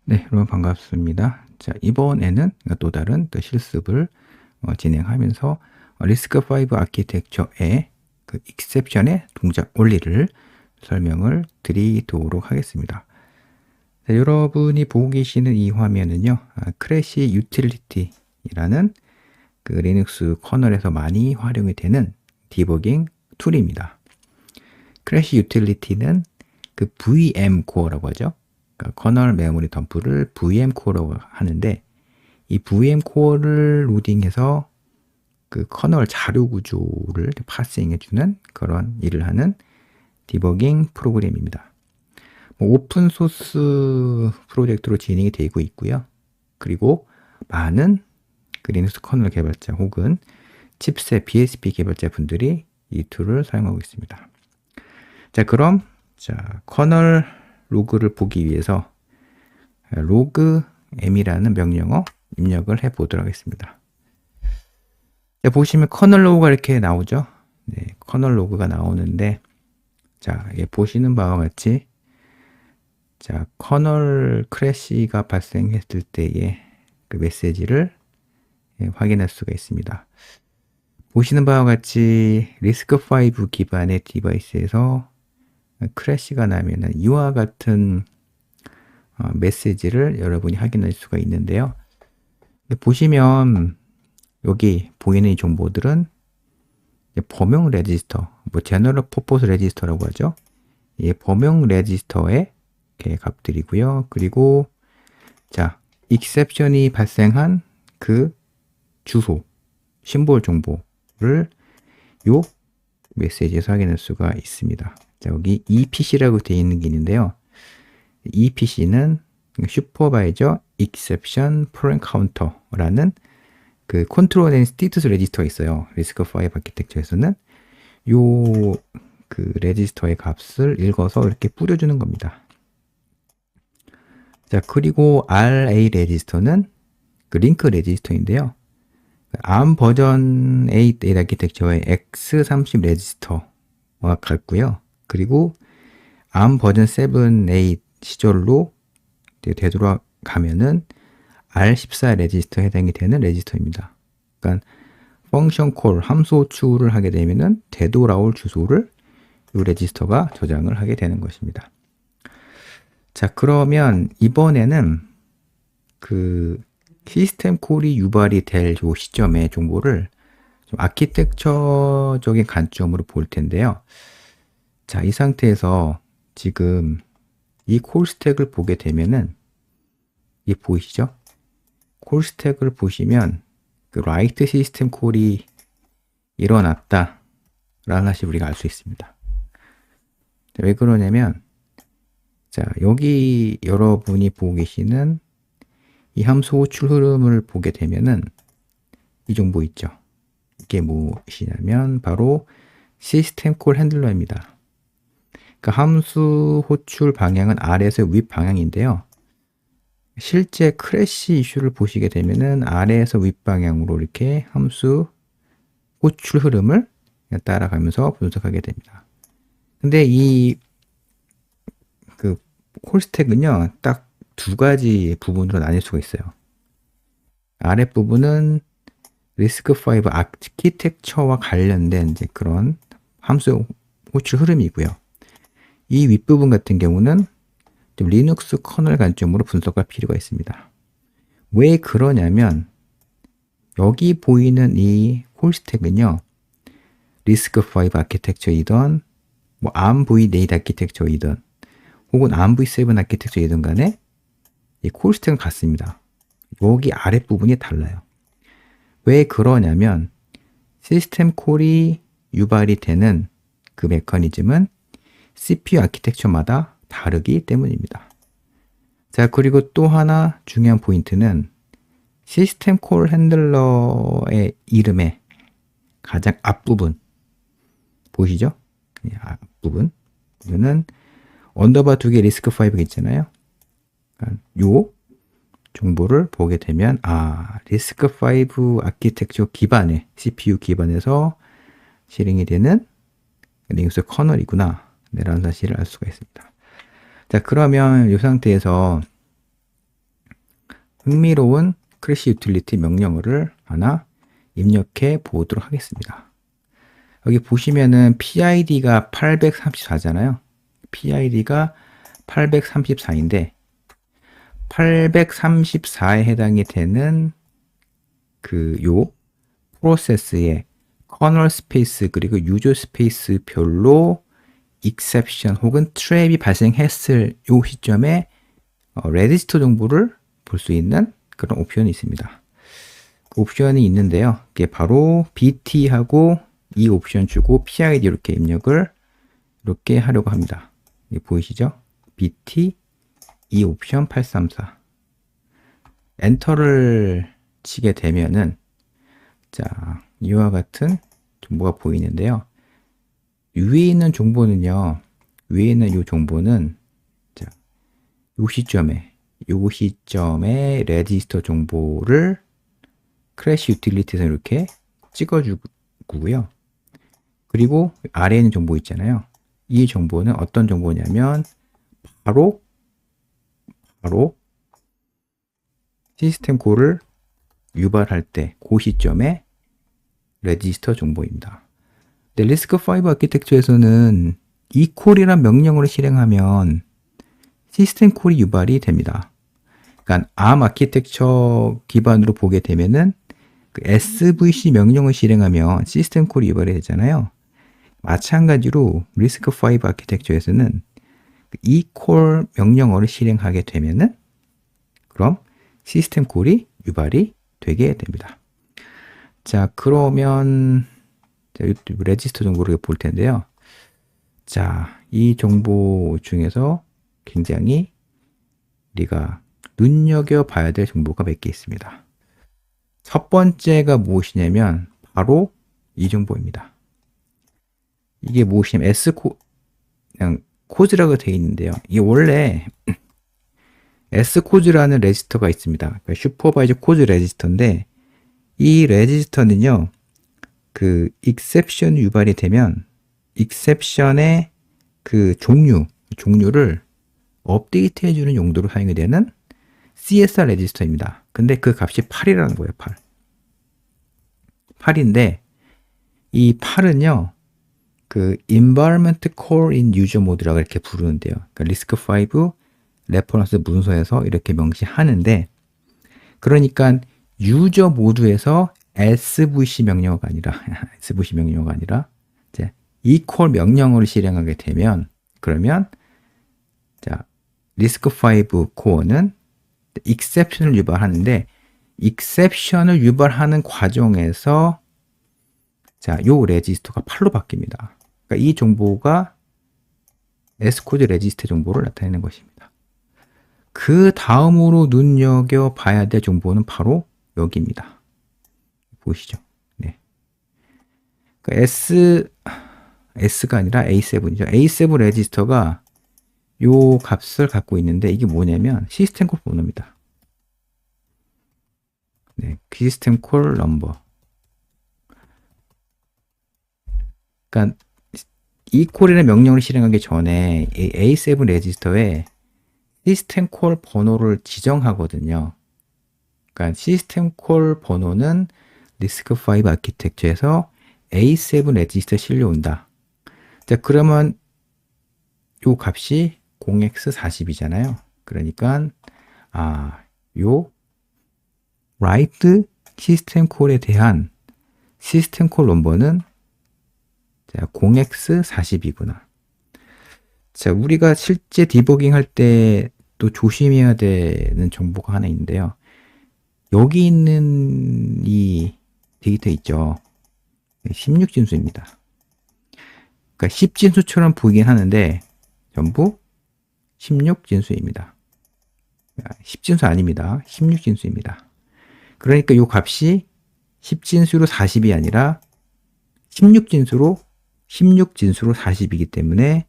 네, 여러분 반갑습니다. 자, 이번에는 또 다른 실습을 진행하면서 리스크5 아키텍처의 그 익셉션의 동작 원리를 설명을 드리도록 하겠습니다. 자, 여러분이 보고 계시는 이 화면은요, 크래시 유틸리티라는 그 리눅스 커널에서 많이 활용이 되는 디버깅 툴입니다. 크래시 유틸리티는 그 VM 코어라고 하죠. 그러니까 커널 메모리 덤프를 VM 코어라고 하는데, 이 VM 코어를 로딩해서 그 커널 자료 구조를 파싱해주는 그런 일을 하는 디버깅 프로그램입니다. 오픈 소스 프로젝트로 진행이 되고 있고요. 그리고 많은 그 리눅스 커널 개발자 혹은 칩셋 BSP 개발자 분들이 이 툴을 사용하고 있습니다. 자, 그럼 커널 로그를 보기 위해서 로그 m이라는 명령어 입력을 해 보도록 하겠습니다. 자, 보시면 커널 로그가 이렇게 나오죠. 네, 커널 로그가 나오는데, 자, 보시는 바와 같이 커널 크래시가 발생했을 때의 그 메시지를 확인할 수가 있습니다. 보시는 바와 같이 리스크5 기반의 디바이스에서 크래시가 나면은 이와 같은 메시지를 여러분이 확인할 수가 있는데요. 보시면 여기 보이는 이 정보들은 범용 레지스터, 제너럴 퍼포스 레지스터라고 하죠. 이 범용 레지스터의 값들이고요. 그리고 익셉션이 발생한 그 주소, 심볼 정보를 요 메시지에서 확인할 수가 있습니다. 자, 여기 EPC라고 되어 있는 게 있는데요. EPC는 슈퍼바이저 익셉션 프로그램 카운터라는 그 컨트롤 앤 스테이터스 레지스터가 있어요. 리스크5 아키텍처에서는 요 그 레지스터의 값을 읽어서 이렇게 뿌려주는 겁니다. 자, 그리고 RA 레지스터는 그 링크 레지스터인데요. ARM 버전 8 아키텍처의 X30 레지스터와 같고요. 그리고 ARM 버전 7, 8 시절로 되돌아가면은 R14 레지스터에 해당이 되는 레지스터입니다. 그러니까 펑션 콜, 함수 호출을 하게 되면은 되돌아올 주소를 이 레지스터가 저장을 하게 되는 것입니다. 자, 그러면 이번에는 그 시스템 콜이 유발이 될 요 시점의 정보를 좀 아키텍처적인 관점으로 볼 텐데요. 자, 이 상태에서 지금 이 콜 스택을 보게 되면은 이게 보이시죠? 콜 스택을 보시면 그 라이트 시스템 콜이 일어났다 라는 사실 우리가 알 수 있습니다. 자, 왜 그러냐면 여기 여러분이 보고 계시는 이 함수 호출 흐름을 보게 되면은 이 정보 있죠. 이게 무엇이냐면 바로 시스템 콜 핸들러입니다. 그러니까 함수 호출 방향은 아래에서 윗 방향인데요. 실제 크래시 이슈를 보시게 되면은 아래에서 윗 방향으로 이렇게 함수 호출 흐름을 따라가면서 분석하게 됩니다. 근데 이 그 콜스택은요, 딱 두 가지 부분으로 나뉠 수가 있어요. 아랫부분은 리스크5 아키텍처와 관련된 이제 그런 함수 호출 흐름이고요. 이 윗부분 같은 경우는 좀 리눅스 커널 관점으로 분석할 필요가 있습니다. 왜 그러냐면 여기 보이는 이 콜스택은요, 리스크5 아키텍처이던 뭐 ARM v8 아키텍처이던 혹은 ARM v7 아키텍처이든 간에 이 콜스택은 같습니다. 여기 아랫부분이 달라요. 왜 그러냐면 시스템 콜이 유발이 되는 그 메커니즘은 CPU 아키텍처마다 다르기 때문입니다. 자, 그리고 또 하나 중요한 포인트는 시스템 콜 핸들러의 이름의 가장 앞부분 보이시죠? 앞부분 보면은 언더바 2개 리스크5가 있잖아요. 요 정보를 보게 되면 리스크5 아키텍처 기반의 CPU 기반에서 실행이 되는 리눅스 커널이구나 라는 사실을 알 수가 있습니다. 자, 그러면 이 상태에서 흥미로운 크래시 유틸리티 명령어를 하나 입력해 보도록 하겠습니다. 여기 보시면은 PID가 834잖아요. PID가 834인데 834에 해당이 되는 요 프로세스의 커널 스페이스 그리고 유저 스페이스 별로 exception 혹은 트랩이 발생했을 요 시점에 레지스터 정보를 볼 수 있는 그런 옵션이 있습니다. 그 옵션이 있는데요. 이게 바로 BT하고 이 옵션 주고 PID 이렇게 입력을 이렇게 하려고 합니다. 이게 보이시죠? BT 이 옵션 834 엔터를 치게 되면은 자 이와 같은 정보가 보이는데요. 위에 있는 정보는요. 위에 있는 이 정보는 자, 요 시점에 레지스터 정보를 크래시 유틸리티에서 이렇게 찍어주고요. 그리고 아래에 있는 정보 있잖아요. 이 정보는 어떤 정보냐면 바로 시스템 콜을 유발할 때 그 시점에 레지스터 정보입니다. 근데 RISC-V 아키텍처에서는 이 콜이란 명령어를 실행하면 시스템 콜이 유발이 됩니다. 그러니까 ARM 아키텍처 기반으로 보게 되면은 그 SVC 명령을 실행하면 시스템 콜이 유발이 되잖아요. 마찬가지로 RISC-V 아키텍처에서는 이 콜 명령어를 실행하게 되면은 그럼 시스템 콜이 유발이 되게 됩니다. 자, 그러면 레지스터 정보를 볼 텐데요. 자, 이 정보 중에서 굉장히 우리가 눈여겨봐야 될 정보가 몇 개 있습니다. 첫 번째가 무엇이냐면 바로 이 정보입니다. 이게 무엇이냐면 그냥 코즈라고 되어 있는데요. 이게 원래 S코즈라는 레지스터가 있습니다. 그러니까 슈퍼바이저 코즈 레지스터인데 이 레지스터는요. 그 익셉션 유발이 되면 익셉션의 그 종류를 업데이트 해주는 용도로 사용이 되는 CSR 레지스터입니다. 근데 그 값이 8이라는 거예요. 8인데 이 8은요. 그 environment call in user mode라고 이렇게 부르는데요. 그러니까 RISC-V 레퍼런스 문서에서 이렇게 명시하는데 그러니까 유저 모드에서 SVC 명령어가 아니라 이제 이 콜 명령어를 실행하게 되면 그러면 자 RISC-V 코어는 exception을 유발하는데 exception을 유발하는 과정에서 자, 요 레지스터가 8로 바뀝니다. 그러니까 이 정보가 S코드 레지스터 정보를 나타내는 것입니다. 그 다음으로 눈여겨봐야 될 정보는 바로 여기입니다. 보이시죠? 네. 그러니까 S가 아니라 A7이죠. A7 레지스터가 요 값을 갖고 있는데 이게 뭐냐면 시스템 콜 번호입니다. 네, 시스템 콜 넘버. 그러니까 이 콜이라는 명령을 실행하기 전에 A7 레지스터에 시스템 콜 번호를 지정하거든요. 그러니까 시스템 콜 번호는 RISC-V 아키텍처에서 A7 레지스터에 실려온다. 자, 그러면 요 값이 0x40이잖아요. 그러니까 요 write 시스템 콜에 대한 시스템 콜 넘버는 자, 0x40이구나. 자, 우리가 실제 디버깅 할 때 또 조심해야 되는 정보가 하나 있는데요. 여기 있는 이 데이터 있죠. 16진수입니다. 그러니까 10진수처럼 보이긴 하는데 전부 16진수입니다. 10진수 아닙니다. 16진수입니다. 그러니까 이 값이 10진수로 40이 아니라 16진수로 40이기 때문에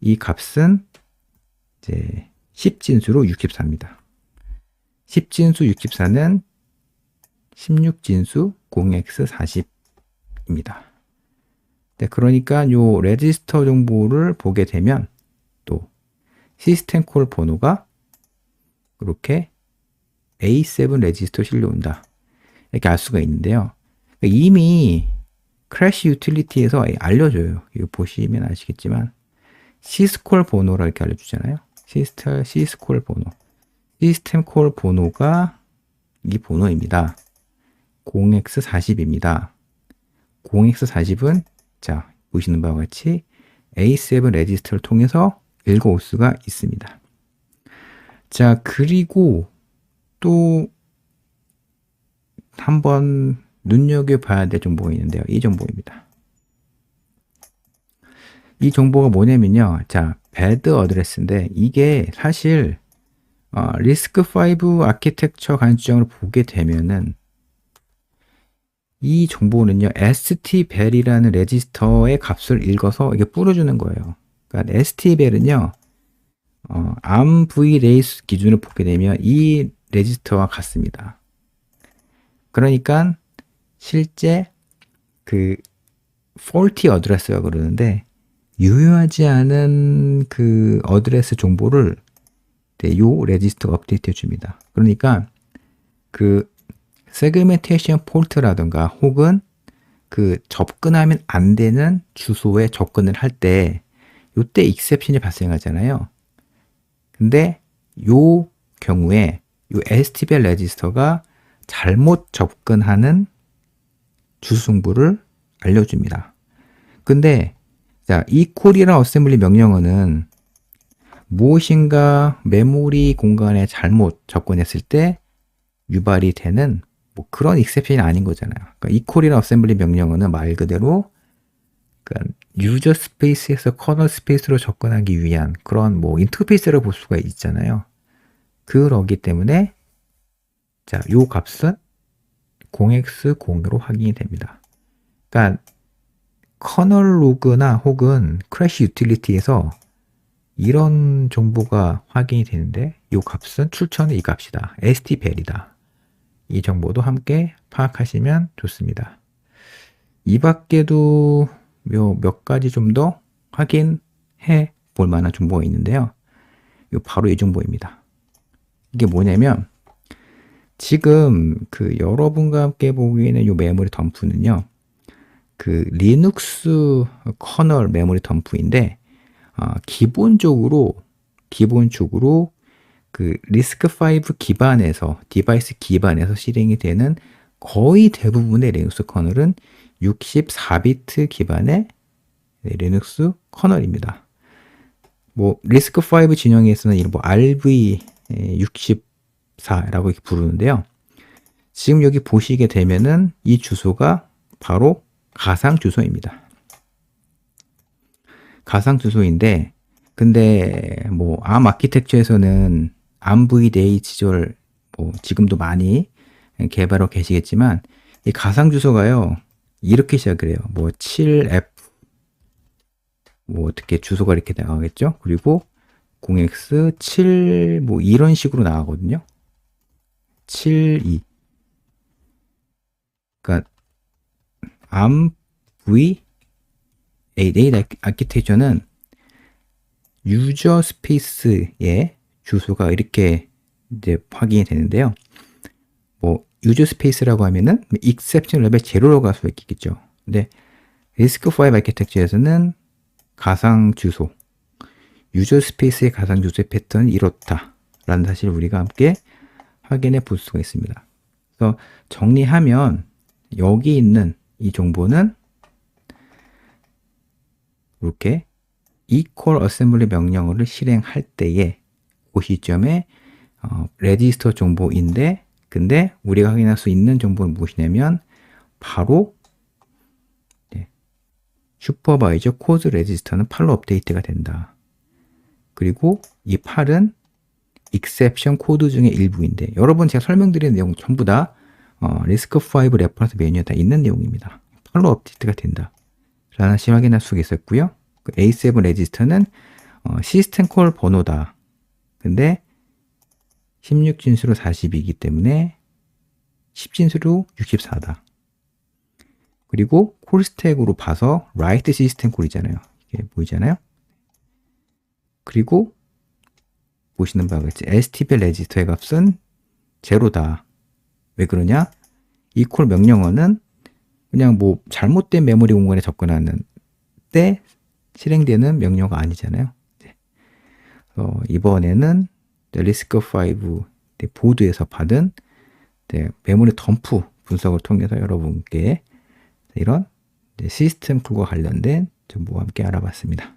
이 값은 이제 10진수로 64입니다. 10진수 64는 16진수 0x40입니다. 네, 그러니까 요 레지스터 정보를 보게 되면 또 시스템 콜 번호가 이렇게 A7 레지스터 실려온다. 이렇게 알 수가 있는데요. 이미 크래시 유틸리티에서 알려줘요. 이거 보시면 아시겠지만 시스콜 번호라 이렇게 알려주잖아요. 시스콜 번호. 시스템 콜 번호가 이 번호입니다. 0x40입니다. 0x40은 자 보시는 바와 같이 A7 레지스터를 통해서 읽어올 수가 있습니다. 자 그리고 또 한번 눈여겨봐야 될 정보가 있는데요. 이 정보입니다. 이 정보가 뭐냐면요. 자, 배드 어드레스인데 이게 사실 리스크5 아키텍처 관점으로 보게 되면은 이 정보는요. st벨이라는 레지스터의 값을 읽어서 이게 뿌려주는 거예요. 그러니까 st벨은요. ARM V-Race 기준으로 보게 되면 이 레지스터와 같습니다. 그러니까 실제 그 faulty 어드레스가 그러는데 유효하지 않은 그 어드레스 정보를 요 레지스터가 업데이트 해줍니다. 그러니까 그 세그멘테이션 폴트라든가 혹은 그 접근하면 안 되는 주소에 접근을 할 때 요때 익셉션이 발생하잖아요. 근데 요 경우에 요 stbel 레지스터가 잘못 접근하는 주소 정보를 알려줍니다. 근데 자, equal이라는 어셈블리 명령어는 무엇인가 메모리 공간에 잘못 접근했을 때 유발이 되는 뭐 그런 익셉션이 아닌 거잖아요. 그러니까 equal이라는 어셈블리 명령어는 말 그대로 그러니까 유저 스페이스에서 커널 스페이스로 접근하기 위한 그런 뭐 인터페이스를 볼 수가 있잖아요. 그러기 때문에 자, 요 값은 0x0으로 확인이 됩니다. 그러니까 커널 로그나 혹은 크래시 유틸리티에서 이런 정보가 확인이 되는데 이 값은 출처는 이 값이다. stvel이다. 이 정보도 함께 파악하시면 좋습니다. 이 밖에도 몇 가지 좀 더 확인해 볼 만한 정보가 있는데요. 바로 이 정보입니다. 이게 뭐냐면 지금 그 여러분과 함께 보기에는 이 메모리 덤프는요. 그 리눅스 커널 메모리 덤프인데 기본적으로 그 리스크5 기반에서 디바이스 기반에서 실행이 되는 거의 대부분의 리눅스 커널은 64비트 기반의 리눅스 커널입니다. 뭐 리스크5 진영에서는 이런 뭐 RV64라고 이렇게 부르는데요. 지금 여기 보시게 되면은 이 주소가 바로 가상 주소입니다. 가상 주소인데 근데 뭐 ARM 아키텍처에서는 ARM V-Day 시절 뭐 지금도 많이 개발하고 계시겠지만 이 가상 주소가요. 이렇게 시작을 해요. 뭐 7F 뭐 어떻게 주소가 이렇게 나가겠죠? 그리고 0x7 뭐 이런 식으로 나가거든요. 72 그러니까 ARM V-8 아키텍처는 유저 스페이스의 주소가 이렇게 이제 확인이 되는데요. 뭐 유저 스페이스라고 하면은 exception 레벨 0로 갈 수 있겠죠. 근데 리스크5 아키텍처에서는 가상 주소, 유저 스페이스의 가상 주소의 패턴은 이렇다라는 사실을 우리가 함께 확인해 볼 수가 있습니다. 그래서 정리하면 여기 있는 이 정보는 이렇게 equal assembly 명령어를 실행할 때에 그 시점에 레지스터 정보인데 근데 우리가 확인할 수 있는 정보는 무엇이냐면 바로 슈퍼바이저 코드 레지스터는 8로 업데이트가 된다. 그리고 이 8은 exception 코드 중의 일부인데 여러분 제가 설명드린 내용 전부 다 리스크5 레퍼런스 메뉴에 다 있는 내용입니다. 8로 업데이트가 된다. 라는 시 확인할 수가 있었고요. 그 A7 레지스터는 시스템 콜 번호다. 근데 16진수로 40이기 때문에 10진수로 64다. 그리고 콜 스택으로 봐서 write 시스템 콜이잖아요. 이게 보이잖아요. 그리고 보시는 바와 같이 stbel 레지스터의 값은 제로다. 왜 그러냐? equal 명령어는 그냥 뭐 잘못된 메모리 공간에 접근하는 때 실행되는 명령어가 아니잖아요. 이번에는 리스크5 보드에서 받은 메모리 덤프 분석을 통해서 여러분께 이런 시스템 툴과 관련된 정보와 함께 알아봤습니다.